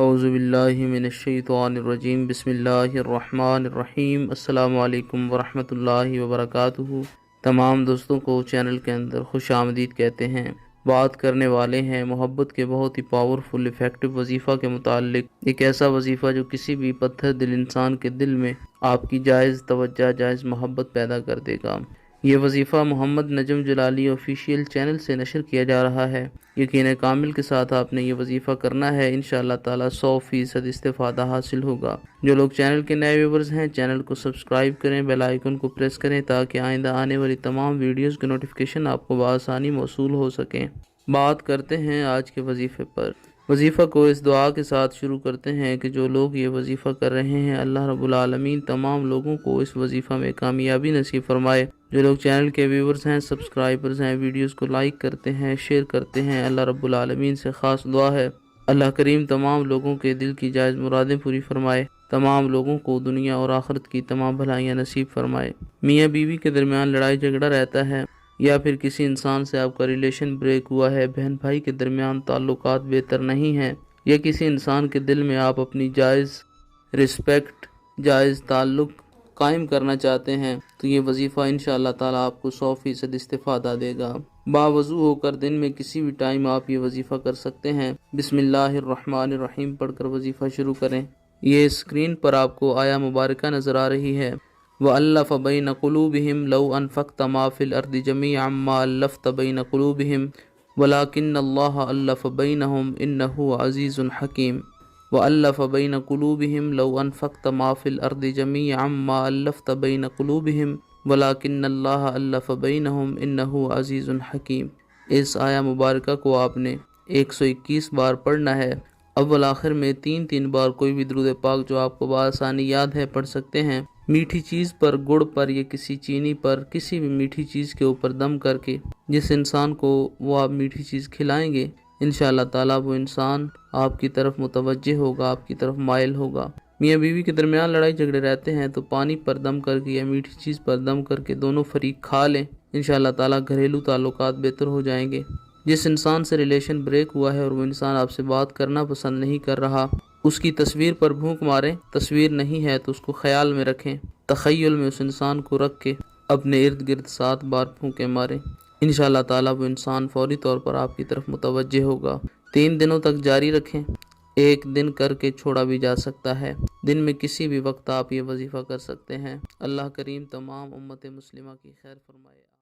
اعوذ باللہ من الشیطان الرجیم بسم اللہ الرحمن الرحیم السلام علیکم ورحمۃ اللہ وبرکاتہ۔ تمام دوستوں کو چینل کے اندر خوش آمدید کہتے ہیں۔ بات کرنے والے ہیں محبت کے بہت ہی پاورفل افیکٹو وظیفہ کے متعلق، ایک ایسا وظیفہ جو کسی بھی پتھر دل انسان کے دل میں آپ کی جائز توجہ، جائز محبت پیدا کر دے گا۔ یہ وظیفہ محمد نجم جلالی آفیشیل چینل سے نشر کیا جا رہا ہے۔ یقین کامل کے ساتھ آپ نے یہ وظیفہ کرنا ہے، انشاءاللہ تعالی 100% استفادہ حاصل ہوگا۔ جو لوگ چینل کے نئے ویورز ہیں، چینل کو سبسکرائب کریں، بیل آئیکن کو پریس کریں تاکہ آئندہ آنے والی تمام ویڈیوز کی نوٹیفیکیشن آپ کو بآسانی موصول ہو سکیں۔ بات کرتے ہیں آج کے وظیفے پر۔ وظیفہ کو اس دعا کے ساتھ شروع کرتے ہیں کہ جو لوگ یہ وظیفہ کر رہے ہیں، اللہ رب العالمین تمام لوگوں کو اس وظیفہ میں کامیابی نصیب فرمائے۔ جو لوگ چینل کے ویورز ہیں، سبسکرائبرز ہیں، ویڈیوز کو لائک کرتے ہیں، شیئر کرتے ہیں، اللہ رب العالمین سے خاص دعا ہے اللہ کریم تمام لوگوں کے دل کی جائز مرادیں پوری فرمائے، تمام لوگوں کو دنیا اور آخرت کی تمام بھلائیاں نصیب فرمائے۔ میاں بیوی کے درمیان لڑائی جھگڑا رہتا ہے یا پھر کسی انسان سے آپ کا ریلیشن بریک ہوا ہے، بہن بھائی کے درمیان تعلقات بہتر نہیں ہیں، یا کسی انسان کے دل میں آپ اپنی جائز رسپیکٹ، جائز تعلق قائم کرنا چاہتے ہیں، تو یہ وظیفہ انشاءاللہ تعالیٰ آپ کو 100% استفادہ دے گا۔ باوضو ہو کر دن میں کسی بھی ٹائم آپ یہ وظیفہ کر سکتے ہیں۔ بسم اللہ الرحمن الرحیم پڑھ کر وظیفہ شروع کریں۔ یہ اسکرین پر آپ کو آیا مبارکہ نظر آ رہی ہے۔ وَأَلَّفَ بَيْنَ قُلُوبِهِمْ لَوْ أَنفَقْتَ مَا فِي الْأَرْضِ جَمِيعًا مَا أَلَّفْتَ بَيْنَ قُلُوبِهِمْ وَلَكِنَّ اللَّهَ أَلَّفَ بَيْنَهُمْ إِنَّهُ عَزِيزٌ حَكِيمٌ وَأَلَّفَ بَيْنَ قُلُوبِهِمْ لَوْ أَنفَقْتَ مَا فِي الْأَرْضِ جَمِيعًا مَا أَلَّفْتَ بَيْنَ قُلُوبِهِمْ وَلَكِنَّ اللَّهَ أَلَّفَ بَيْنَهُمْ إِنَّهُ عَزِيزٌ حَكِيمٌ۔ اس آیا مبارکہ کو آپ نے 121 بار پڑھنا ہے۔ اول آخر میں 3 بار کوئی بھی درود پاک جو آپ کو بآسانی یاد ہے پڑھ سکتے ہیں۔ میٹھی چیز پر، گڑ پر یا کسی چینی پر، کسی بھی میٹھی چیز کے اوپر دم کر کے جس انسان کو وہ آپ میٹھی چیز کھلائیں گے، انشاءاللہ تعالیٰ وہ انسان آپ کی طرف متوجہ ہوگا، آپ کی طرف مائل ہوگا۔ میاں بیوی کے درمیان لڑائی جھگڑے رہتے ہیں تو پانی پر دم کر کے یا میٹھی چیز پر دم کر کے دونوں فریق کھا لیں، انشاءاللہ تعالیٰ گھریلو تعلقات بہتر ہو جائیں گے۔ جس انسان سے ریلیشن بریک ہوا ہے اور وہ انسان آپ سے بات کرنا پسند نہیں کر رہا، اس کی تصویر پر بھونک ماریں۔ تصویر نہیں ہے تو اس کو خیال میں رکھیں، تخیل میں اس انسان کو رکھ کے اپنے ارد گرد 7 بار پھونکے ماریں، انشاءاللہ تعالیٰ وہ انسان فوری طور پر آپ کی طرف متوجہ ہوگا۔ 3 دنوں تک جاری رکھیں، ایک دن کر کے چھوڑا بھی جا سکتا ہے، دن میں کسی بھی وقت آپ یہ وظیفہ کر سکتے ہیں۔ اللہ کریم تمام امت مسلمہ کی خیر فرمائے۔